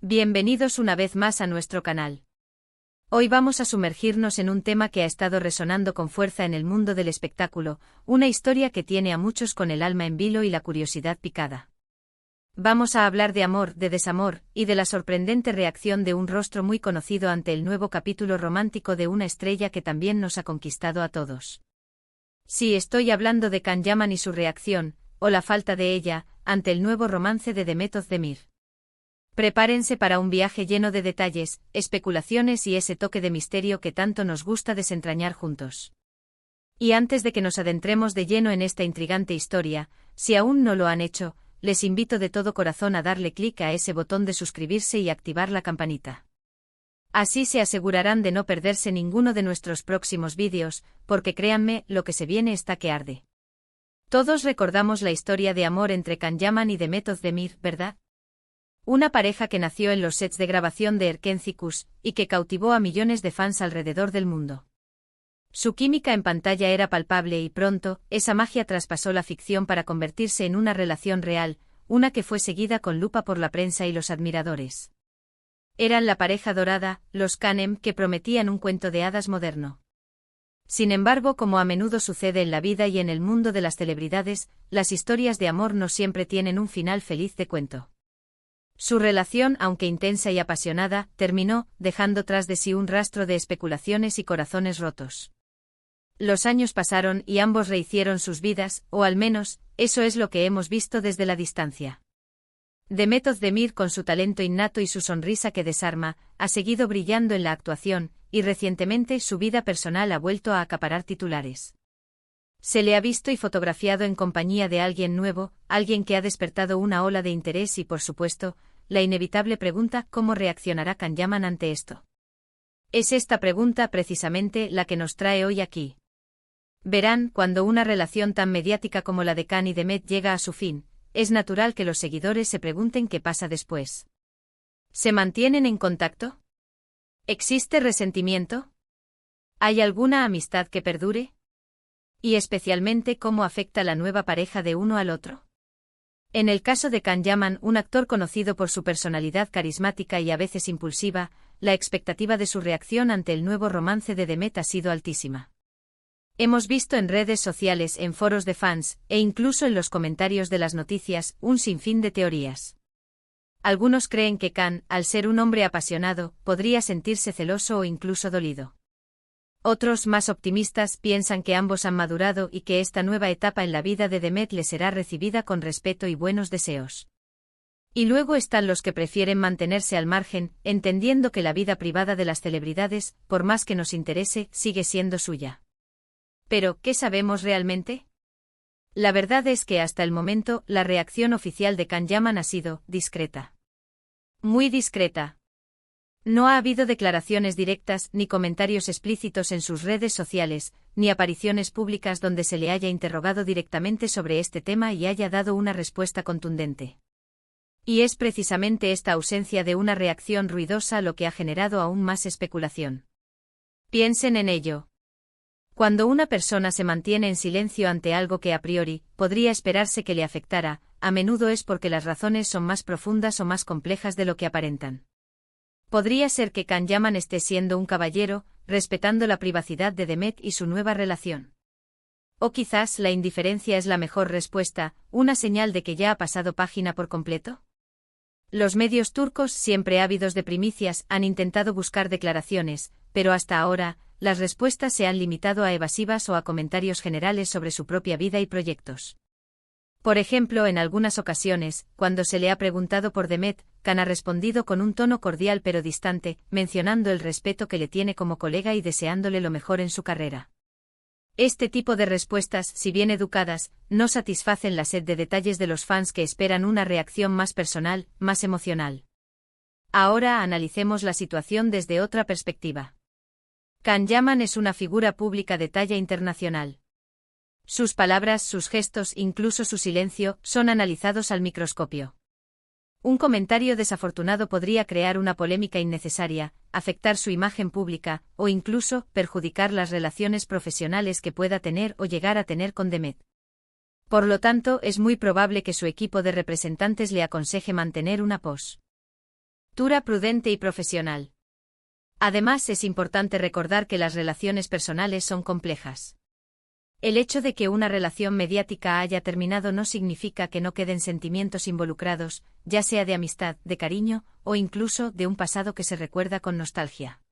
Bienvenidos una vez más a nuestro canal. Hoy vamos a sumergirnos en un tema que ha estado resonando con fuerza en el mundo del espectáculo, una historia que tiene a muchos con el alma en vilo y la curiosidad picada. Vamos a hablar de amor, de desamor, y de la sorprendente reacción de un rostro muy conocido ante el nuevo capítulo romántico de una estrella que también nos ha conquistado a todos. Sí, estoy hablando de Can Yaman y su reacción, o la falta de ella, ante el nuevo romance de Demet Özdemir. Prepárense para un viaje lleno de detalles, especulaciones y ese toque de misterio que tanto nos gusta desentrañar juntos. Y antes de que nos adentremos de lleno en esta intrigante historia, si aún no lo han hecho, les invito de todo corazón a darle clic a ese botón de suscribirse y activar la campanita. Así se asegurarán de no perderse ninguno de nuestros próximos vídeos, porque créanme, lo que se viene está que arde. Todos recordamos la historia de amor entre Can Yaman y Demet Özdemir, ¿verdad? Una pareja que nació en los sets de grabación de Erken Cikus, y que cautivó a millones de fans alrededor del mundo. Su química en pantalla era palpable y pronto, esa magia traspasó la ficción para convertirse en una relación real, una que fue seguida con lupa por la prensa y los admiradores. Eran la pareja dorada, los Canem, que prometían un cuento de hadas moderno. Sin embargo, como a menudo sucede en la vida y en el mundo de las celebridades, las historias de amor no siempre tienen un final feliz de cuento. Su relación, aunque intensa y apasionada, terminó, dejando tras de sí un rastro de especulaciones y corazones rotos. Los años pasaron y ambos rehicieron sus vidas, o al menos, eso es lo que hemos visto desde la distancia. Demet Özdemir, con su talento innato y su sonrisa que desarma, ha seguido brillando en la actuación, y recientemente su vida personal ha vuelto a acaparar titulares. Se le ha visto y fotografiado en compañía de alguien nuevo, alguien que ha despertado una ola de interés y, por supuesto, la inevitable pregunta: ¿cómo reaccionará Can Yaman ante esto? Es esta pregunta precisamente la que nos trae hoy aquí. Verán, cuando una relación tan mediática como la de Can y Demet llega a su fin, es natural que los seguidores se pregunten qué pasa después. ¿Se mantienen en contacto? ¿Existe resentimiento? ¿Hay alguna amistad que perdure? Y especialmente cómo afecta la nueva pareja de uno al otro. En el caso de Can Yaman, un actor conocido por su personalidad carismática y a veces impulsiva, la expectativa de su reacción ante el nuevo romance de Demet ha sido altísima. Hemos visto en redes sociales, en foros de fans, e incluso en los comentarios de las noticias, un sinfín de teorías. Algunos creen que Can, al ser un hombre apasionado, podría sentirse celoso o incluso dolido. Otros, más optimistas, piensan que ambos han madurado y que esta nueva etapa en la vida de Demet le será recibida con respeto y buenos deseos. Y luego están los que prefieren mantenerse al margen, entendiendo que la vida privada de las celebridades, por más que nos interese, sigue siendo suya. Pero, ¿qué sabemos realmente? La verdad es que hasta el momento, la reacción oficial de Can Yaman ha sido discreta. Muy discreta. No ha habido declaraciones directas ni comentarios explícitos en sus redes sociales, ni apariciones públicas donde se le haya interrogado directamente sobre este tema y haya dado una respuesta contundente. Y es precisamente esta ausencia de una reacción ruidosa lo que ha generado aún más especulación. Piensen en ello. Cuando una persona se mantiene en silencio ante algo que a priori podría esperarse que le afectara, a menudo es porque las razones son más profundas o más complejas de lo que aparentan. Podría ser que Can Yaman esté siendo un caballero, respetando la privacidad de Demet y su nueva relación. O quizás la indiferencia es la mejor respuesta, una señal de que ya ha pasado página por completo. Los medios turcos, siempre ávidos de primicias, han intentado buscar declaraciones, pero hasta ahora, las respuestas se han limitado a evasivas o a comentarios generales sobre su propia vida y proyectos. Por ejemplo, en algunas ocasiones, cuando se le ha preguntado por Demet, Can ha respondido con un tono cordial pero distante, mencionando el respeto que le tiene como colega y deseándole lo mejor en su carrera. Este tipo de respuestas, si bien educadas, no satisfacen la sed de detalles de los fans que esperan una reacción más personal, más emocional. Ahora analicemos la situación desde otra perspectiva. Can Yaman es una figura pública de talla internacional. Sus palabras, sus gestos, incluso su silencio, son analizados al microscopio. Un comentario desafortunado podría crear una polémica innecesaria, afectar su imagen pública, o incluso perjudicar las relaciones profesionales que pueda tener o llegar a tener con Demet. Por lo tanto, es muy probable que su equipo de representantes le aconseje mantener una pos. Ruptura prudente y profesional. Además, es importante recordar que las relaciones personales son complejas. El hecho de que una relación mediática haya terminado no significa que no queden sentimientos involucrados, ya sea de amistad, de cariño, o incluso de un pasado que se recuerda con nostalgia.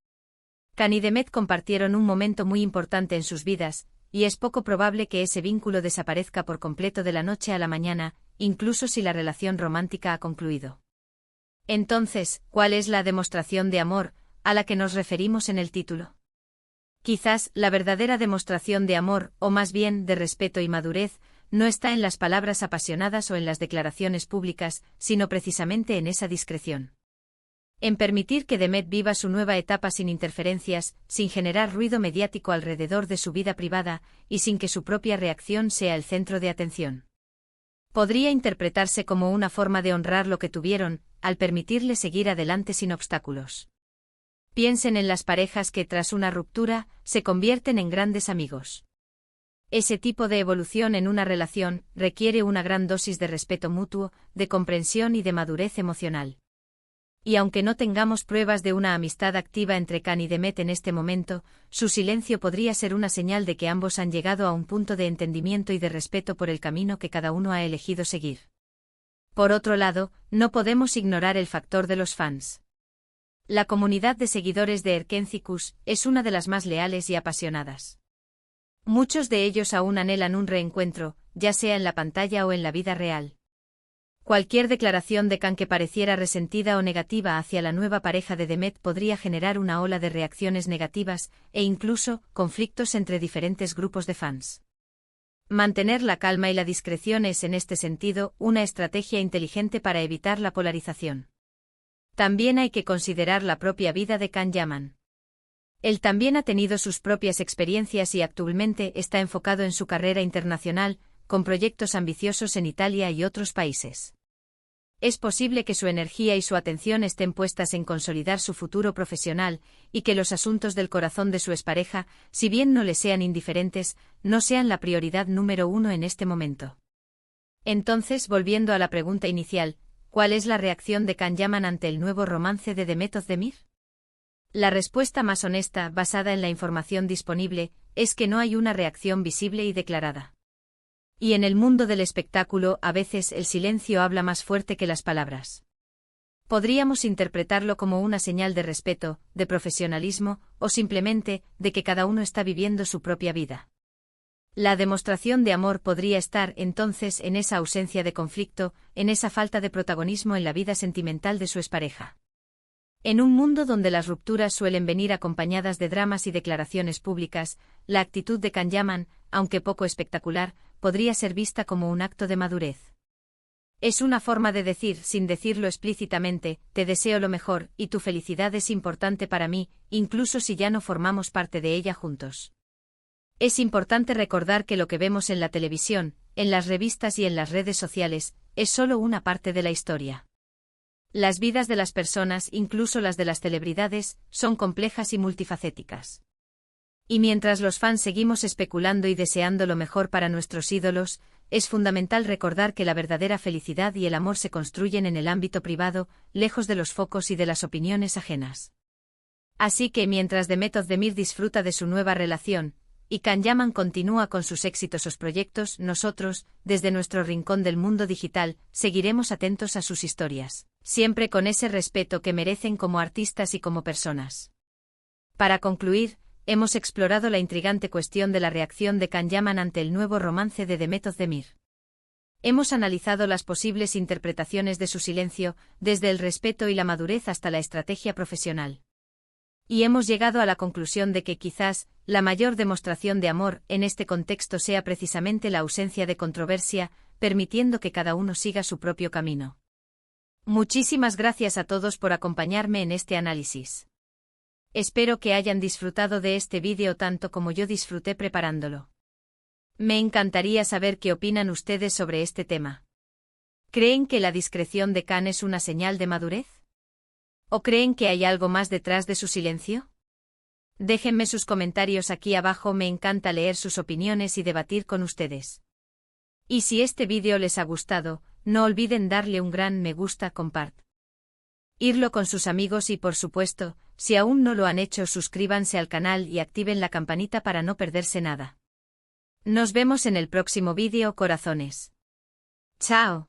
Khan y Demet compartieron un momento muy importante en sus vidas, y es poco probable que ese vínculo desaparezca por completo de la noche a la mañana, incluso si la relación romántica ha concluido. Entonces, ¿cuál es la demostración de amor a la que nos referimos en el título? Quizás la verdadera demostración de amor, o más bien de respeto y madurez, no está en las palabras apasionadas o en las declaraciones públicas, sino precisamente en esa discreción. En permitir que Demet viva su nueva etapa sin interferencias, sin generar ruido mediático alrededor de su vida privada, y sin que su propia reacción sea el centro de atención. Podría interpretarse como una forma de honrar lo que tuvieron, al permitirle seguir adelante sin obstáculos. Piensen en las parejas que tras una ruptura, se convierten en grandes amigos. Ese tipo de evolución en una relación requiere una gran dosis de respeto mutuo, de comprensión y de madurez emocional. Y aunque no tengamos pruebas de una amistad activa entre Khan y Demet en este momento, su silencio podría ser una señal de que ambos han llegado a un punto de entendimiento y de respeto por el camino que cada uno ha elegido seguir. Por otro lado, no podemos ignorar el factor de los fans. La comunidad de seguidores de Erkencikus es una de las más leales y apasionadas. Muchos de ellos aún anhelan un reencuentro, ya sea en la pantalla o en la vida real. Cualquier declaración de Khan que pareciera resentida o negativa hacia la nueva pareja de Demet podría generar una ola de reacciones negativas e incluso conflictos entre diferentes grupos de fans. Mantener la calma y la discreción es en este sentido una estrategia inteligente para evitar la polarización. También hay que considerar la propia vida de Khan Yaman. Él también ha tenido sus propias experiencias y actualmente está enfocado en su carrera internacional, con proyectos ambiciosos en Italia y otros países. Es posible que su energía y su atención estén puestas en consolidar su futuro profesional, y que los asuntos del corazón de su expareja, si bien no le sean indiferentes, no sean la prioridad número uno en este momento. Entonces, volviendo a la pregunta inicial, ¿cuál es la reacción de Khan Yaman ante el nuevo romance de Demet Özdemir? La respuesta más honesta, basada en la información disponible, es que no hay una reacción visible y declarada. Y en el mundo del espectáculo, a veces el silencio habla más fuerte que las palabras. Podríamos interpretarlo como una señal de respeto, de profesionalismo, o simplemente, de que cada uno está viviendo su propia vida. La demostración de amor podría estar, entonces, en esa ausencia de conflicto, en esa falta de protagonismo en la vida sentimental de su expareja. En un mundo donde las rupturas suelen venir acompañadas de dramas y declaraciones públicas, la actitud de Khan Yaman, aunque poco espectacular, podría ser vista como un acto de madurez. Es una forma de decir, sin decirlo explícitamente, te deseo lo mejor, y tu felicidad es importante para mí, incluso si ya no formamos parte de ella juntos. Es importante recordar que lo que vemos en la televisión, en las revistas y en las redes sociales, es solo una parte de la historia. Las vidas de las personas, incluso las de las celebridades, son complejas y multifacéticas. Y mientras los fans seguimos especulando y deseando lo mejor para nuestros ídolos, es fundamental recordar que la verdadera felicidad y el amor se construyen en el ámbito privado, lejos de los focos y de las opiniones ajenas. Así que mientras Demet Özdemir disfruta de su nueva relación, y Khan Yaman continúa con sus exitosos proyectos, nosotros, desde nuestro rincón del mundo digital, seguiremos atentos a sus historias, siempre con ese respeto que merecen como artistas y como personas. Para concluir, hemos explorado la intrigante cuestión de la reacción de Khan Yaman ante el nuevo romance de Demet Özdemir. Hemos analizado las posibles interpretaciones de su silencio, desde el respeto y la madurez hasta la estrategia profesional. Y hemos llegado a la conclusión de que quizás, la mayor demostración de amor en este contexto sea precisamente la ausencia de controversia, permitiendo que cada uno siga su propio camino. Muchísimas gracias a todos por acompañarme en este análisis. Espero que hayan disfrutado de este vídeo tanto como yo disfruté preparándolo. Me encantaría saber qué opinan ustedes sobre este tema. ¿Creen que la discreción de Khan es una señal de madurez? ¿O creen que hay algo más detrás de su silencio? Déjenme sus comentarios aquí abajo, me encanta leer sus opiniones y debatir con ustedes. Y si este vídeo les ha gustado, no olviden darle un gran me gusta, compart. irlo con sus amigos y por supuesto, si aún no lo han hecho, suscríbanse al canal y activen la campanita para no perderse nada. Nos vemos en el próximo vídeo, corazones. Chao.